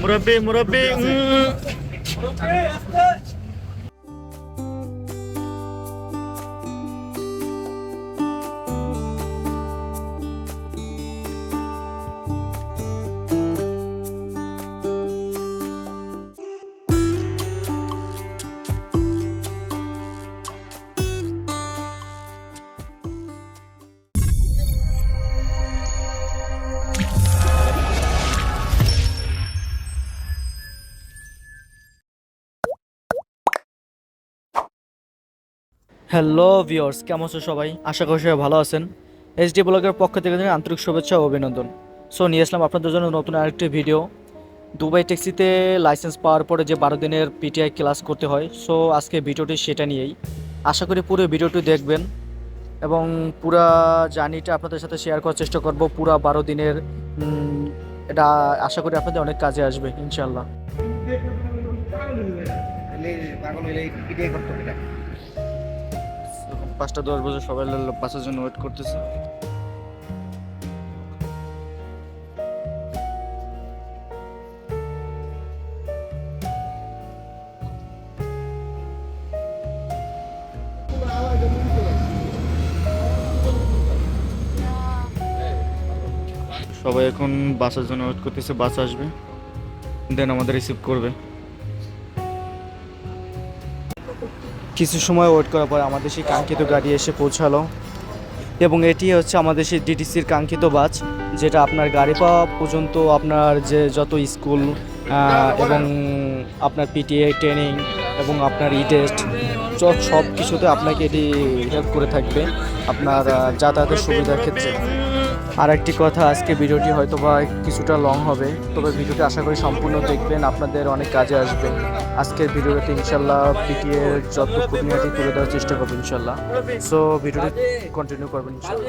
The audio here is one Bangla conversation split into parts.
মুরব্বি মুরব্বি হ্যালো ভিউয়ার্স, কেমন আছো সবাই? আশা করি সবাই ভালো আছেন। এইচডি ব্লগের পক্ষ থেকে আন্তরিক শুভেচ্ছা ও অভিনন্দন। সো নিয়ে আসলাম আপনাদের জন্য নতুন আরেকটি ভিডিও। দুবাই ট্যাক্সিতে লাইসেন্স পাওয়ার পরে যে 12 দিনের পিটিআই ক্লাস করতে হয়, সো আজকে ভিডিওটি সেটা নিয়েই। আশা করি পুরো ভিডিওটি দেখবেন এবং পুরো জার্নিটা আপনাদের সাথে শেয়ার করার চেষ্টা করব। পুরো 12 দিনের এটা আশা করি আপনাদের অনেক কাজে আসবে ইনশাল্লাহ। এখন 5:10 বাজে, সবাই বাসের জন্য ওয়েট করতেছে। সবাই এখন বাসের জন্য ওয়েট করতেছে, বাস আসবে দেন আমাদের রিসিভ করবে। কিছু সময় ওয়েট করার পর আমাদের সেই কাঙ্ক্ষিত গাড়ি এসে পৌঁছালো এবং এটি হচ্ছে আমাদের সেই ডিটিসির কাঙ্ক্ষিত বাস, যেটা আপনার গাড়ি পাওয়া পর্যন্ত আপনার যে যত স্কুল এবং আপনার পিটিএ ট্রেনিং এবং আপনার ই টেস্ট সব কিছুতে আপনাকে এটি হেল্প করে থাকবে আপনার যাতায়াতের সুবিধার ক্ষেত্রে। আর একটি কথা, আজকে ভিডিওটি হয়তো বা কিছুটা লং হবে, তবে ভিডিওটি আশা করি সম্পূর্ণ দেখবেন, আপনাদের অনেক কাজে আসবে। আজকের ভিডিওতে ইনশাল্লাহ পিটিএ যত খুঁটিনাটি তুলে দেওয়ার চেষ্টা করবো ইনশাল্লাহ। সো ভিডিওটি কন্টিনিউ করবেন ইনশাল্লাহ।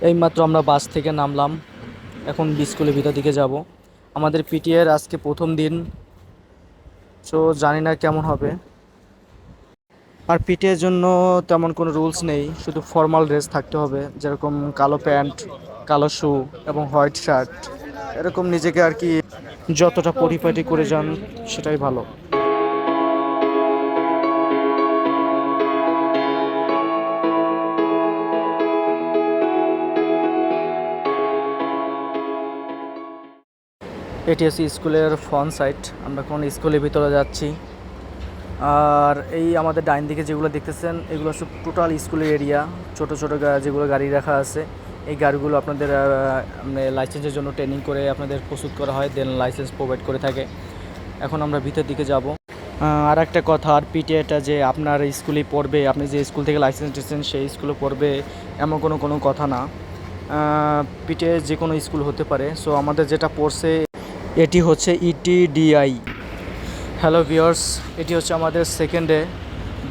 এইমাত্র আমরা বাস থেকে নামলাম, এখন স্কুলের ভিতর দিকে যাব। আমাদের পিটিএর আজকে প্রথম দিন, সো জানি না কেমন হবে। আর পিটিএর জন্য তেমন কোনো রুলস নেই, শুধু ফর্মাল ড্রেস থাকতে হবে, যেরকম কালো প্যান্ট, কালো শু এবং হোয়াইট শার্ট। এরকম নিজেকে আর কি যতটা পরিপাটি করে যান সেটাই ভালো। এটি হচ্ছে স্কুলের ফ্রন্ট সাইড, আমরা কোন স্কুলের ভিতরে যাচ্ছি। আর এই আমাদের ডাইন দিকে যেগুলো দেখতেছেন এগুলো হচ্ছে টোটাল স্কুলের এরিয়া। ছোট ছোট যেগুলো গাড়ি রাখা আছে, এই গাড়িগুলো আপনাদের লাইসেন্সের জন্য ট্রেনিং করে আপনাদের প্রস্তুত করা হয়, দেন লাইসেন্স প্রোভাইড করে থাকে। এখন আমরা ভিতর দিকে যাব। আর একটা কথা, আর পিটিএটা যে আপনার স্কুলেই পড়বে, আপনি যে স্কুল থেকে লাইসেন্স দিচ্ছেন সেই স্কুলে পড়বে এমন কোনো কথা না। পিটিএ যে কোনো স্কুল হতে পারে। সো আমাদের যেটা পড়ছে এটি হচ্ছে ইটিডিআই। হ্যালো ভিউয়ার্স, এটি হচ্ছে আমাদের সেকেন্ড ডে।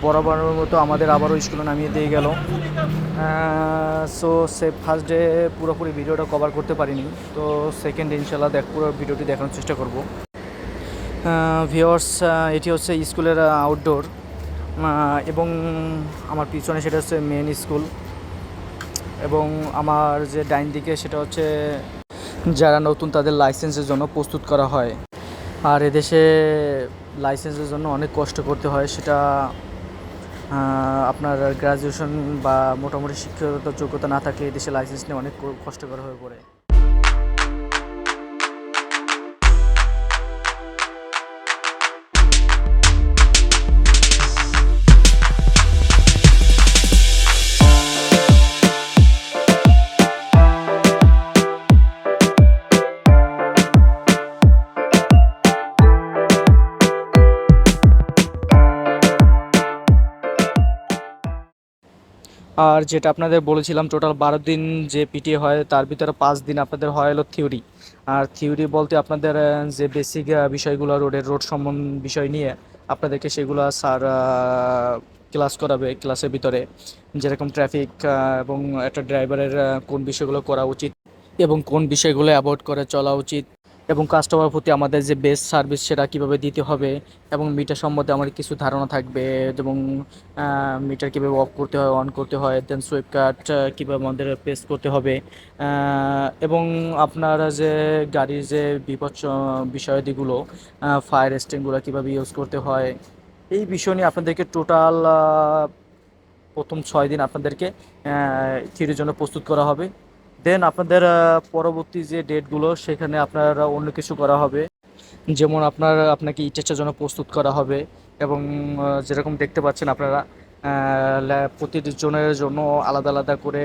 বরাবরের মতো আমাদের আবারও স্কুলে নামিয়ে দিয়ে গেল। সো ফার্স্ট ডে পুরোপুরি ভিডিওটা কভার করতে পারিনি, তো সেকেন্ড ডে ইনশাল্লাহ পুরো ভিডিওটি দেখানোর চেষ্টা করব। ভিউয়ার্স, এটি হচ্ছে স্কুলের আউটডোর এবং আমার পিছনে সেটা হচ্ছে মেন স্কুল, এবং আমার যে ডাইন দিকে সেটা হচ্ছে যারা নতুন তাদের লাইসেন্সের জন্য প্রস্তুত করা হয়। আর এদেশে লাইসেন্সের জন্য অনেক কষ্ট করতে হয়, সেটা আপনার গ্র্যাজুয়েশন বা মোটামুটি শিক্ষাগত যোগ্যতা না থাকলে এদেশে লাইসেন্স নিয়ে অনেক কষ্টকর হয়ে পড়ে। আর যেটা আপনাদের বলেছিলাম টোটাল 12 দিন যে পিটিএ হয় তার ভিতরে 5 দিন আপনাদের হয় হলো থিওরি। আর থিওরি বলতে আপনাদের যে বেসিক বিষয়গুলো রোড সম্বন্ধ বিষয় নিয়ে আপনাদেরকে সেগুলো স্যার ক্লাস করাবে ক্লাসের ভিতরে, যেরকম ট্রাফিক এবং একটা ড্রাইভারের কোন বিষয়গুলো করা উচিত এবং কোন বিষয়গুলো অ্যাভয়েড করে চলা উচিত, এবং কাস্টমার প্রতি আমাদের যে বেস্ট সার্ভিস সেটা কীভাবে দিতে হবে, এবং মিটার সম্বন্ধে আমার কিছু ধারণা থাকবে, এবং মিটার কীভাবে অফ করতে হয় অন করতে হয়, দেন সুইপ কাট কীভাবে আমাদের প্রেস করতে হবে, এবং আপনারা যে গাড়ির যে বিপদ বিষয়াদিগুলো ফায়ার এক্সটিংগুলো কীভাবে ইউজ করতে হয়, এই বিষয় নিয়ে আপনাদেরকে টোটাল প্রথম 6 দিন আপনাদেরকে থিওরির জন্য প্রস্তুত করা হবে। দেন আপনাদের পরবর্তী যে ডেটগুলো সেখানে আপনারা অন্য কিছু করা হবে, যেমন আপনাকে ই টেস্টের জন্য প্রস্তুত করা হবে, এবং যেরকম দেখতে পাচ্ছেন আপনারা প্রতিজনের জন্য আলাদা আলাদা করে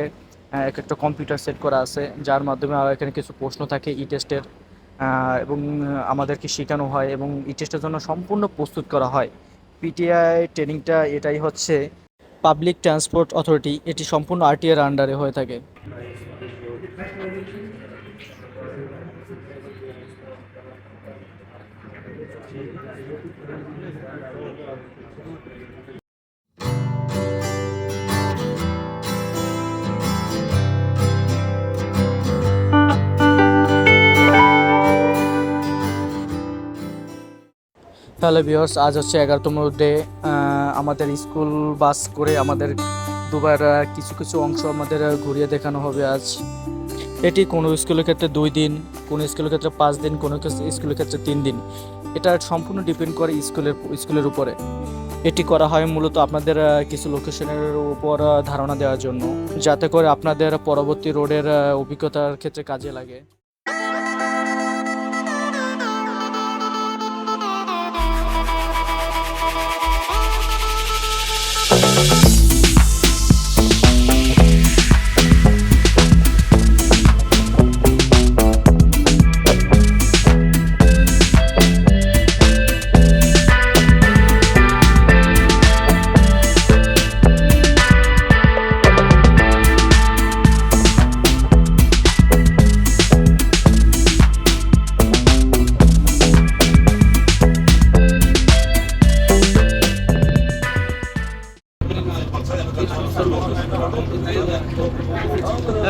এক একটা কম্পিউটার সেট করা আছে, যার মাধ্যমে এখানে কিছু প্রশ্ন থাকে ই টেস্টের, এবং আমাদেরকে শেখানো হয় এবং ই টেস্টের জন্য সম্পূর্ণ প্রস্তুত করা হয়। পিটিআই ট্রেনিংটা এটাই হচ্ছে পাবলিক ট্রান্সপোর্ট অথরিটি, এটি সম্পূর্ণ আরটিআর আন্ডারে হয়ে থাকে। তাহলে ভিউয়ার্স, আজ হচ্ছে 11তম ডে। আমাদের স্কুল বাস করে আমাদের দুবার কিছু কিছু অংশ আমাদের ঘুরিয়ে দেখানো হবে আজ। এটি কোনো স্কুলের ক্ষেত্রে 2 দিন, কোনো স্কুলের ক্ষেত্রে 5 দিন, কোনো স্কুলের ক্ষেত্রে 3 দিন। এটা সম্পূর্ণ ডিপেন্ড করে স্কুলের উপরে। এটি করা হয় মূলত আপনাদের কিছু লোকেশনের উপর ধারণা দেওয়ার জন্য, যাতে করে আপনাদের পরবর্তী রোডের অভিজ্ঞতার ক্ষেত্রে কাজে লাগে।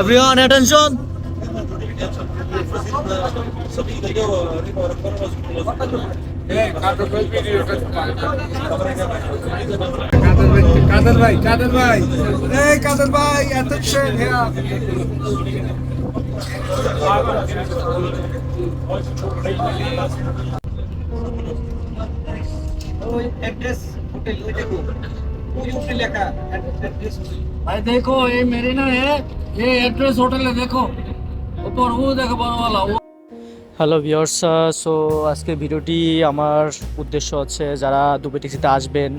Everyone, attention! Kader bhai, attention here. Address hotel लिखा एड्रेस भाई देखो ये मेरी ना है, ये एड्रेस होटल है, देखो ऊपर वो देखो बड़ा वाला वो। হ্যালো ভিউয়ার্স, সো আজকে ভিডিওটি আমার উদ্দেশ্য হচ্ছে যারা দুবাই ট্যাক্সিতে আসবেন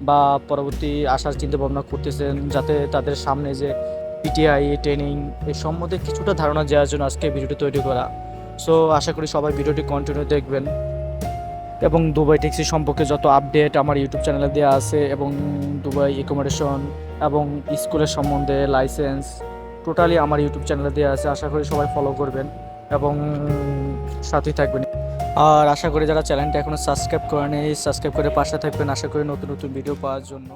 বা পরবর্তী আসার চিন্তা ভাবনা করতেছেন, যাতে তাদের সামনে যে পিটিআই ট্রেনিং এর সম্বন্ধে কিছুটা ধারণা দেওয়ার জন্য আজকে ভিডিওটি তৈরি করা। সো আশা করি সবাই ভিডিওটি কন্টিনিউ দেখবেন, এবং দুবাই ট্যাক্সি সম্পর্কে যত আপডেট আমার ইউটিউব চ্যানেলে দেওয়া আছে, এবং দুবাই অ্যাকোমোডেশন এবং স্কুলের সম্বন্ধে লাইসেন্স টোটালি আমার ইউটিউব চ্যানেলে দেওয়া আছে। আশা করি সবাই ফলো করবেন এবং সাথেই থাকবেন। আর আশা করি যারা চ্যানেলটা এখনও সাবস্ক্রাইব করেনি, সাবস্ক্রাইব করে পাশে থাকবেন, আশা করি নতুন নতুন ভিডিও পাওয়ার জন্য।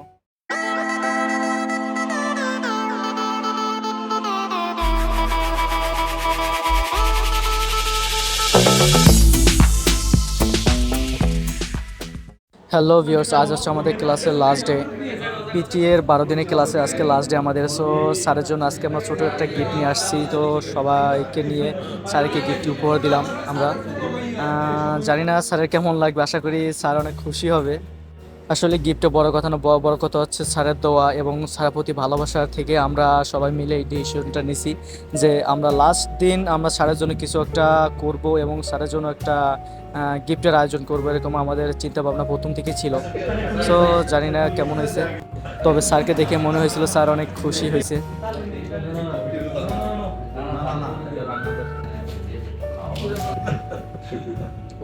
হ্যালো ভিউয়ার্স, আজ হচ্ছে আমাদের ক্লাসের লাস্ট ডে। পিটিএর 12 দিনের ক্লাসে আজকে লাস্ট ডে আমাদের। সো স্যারের জন্য আজকে আমরা ছোটো একটা গিফট নিয়ে আসছি, তো সবাইকে নিয়ে স্যারকে গিফট উপহার দিলাম আমরা। জানি না স্যারের কেমন লাগবে, আশা করি স্যার অনেক খুশি হবে। আসলে গিফটে বড় কথা না, বড় কথা হচ্ছে স্যারের দোয়া এবং স্যারের প্রতি ভালোবাসার থেকে আমরা সবাই মিলে এই ডিসিশনটা নিছি যে আমরা লাস্ট দিন আমরা স্যারের জন্য কিছু একটা করব এবং স্যারের জন্য একটা গিফটের আয়োজন করবো, এরকম আমাদের চিন্তা ভাবনা প্রথম থেকে ছিল। সো জানি না কেমন হয়েছে, তবে স্যারকে দেখে মনে হয়েছিল স্যার অনেক খুশি হয়েছে।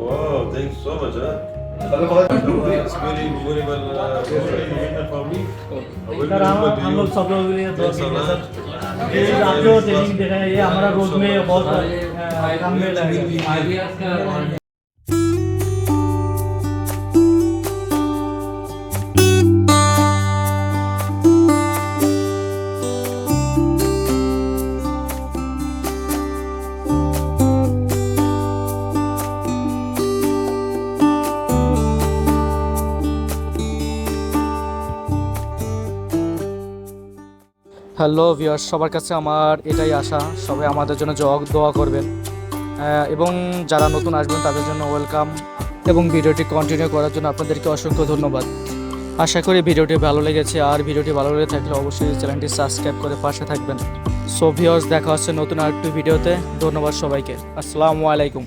Wow, thanks so much, huh? It's very memorable for me. Sir हम लोग सब लोगों के लिए दुआ कीजिए सर। ये आपको ट्रेनिंग दे रहे हैं, ये हमारा रोज में बहुत काम में लगेगा। হ্যালো ভিউয়ার্স, সবার কাছে আমার এটাই আশা, সবাই আমাদের জন্য দোয়া করবেন এবং যারা নতুন আসবেন তাদের জন্য ওয়েলকাম এবং ভিডিওটি কন্টিনিউ করার জন্য আপনাদেরকে অসংখ্য ধন্যবাদ। আশা করি ভিডিওটি ভালো লেগেছে, আর ভিডিওটি ভালো লেগে থাকলে অবশ্যই চ্যানেলটি সাবস্ক্রাইব করে পাশে থাকবেন। সো ভিউয়ার্স, দেখা হচ্ছে নতুন আরেকটি ভিডিওতে। ধন্যবাদ সবাইকে। আসসালামু আলাইকুম।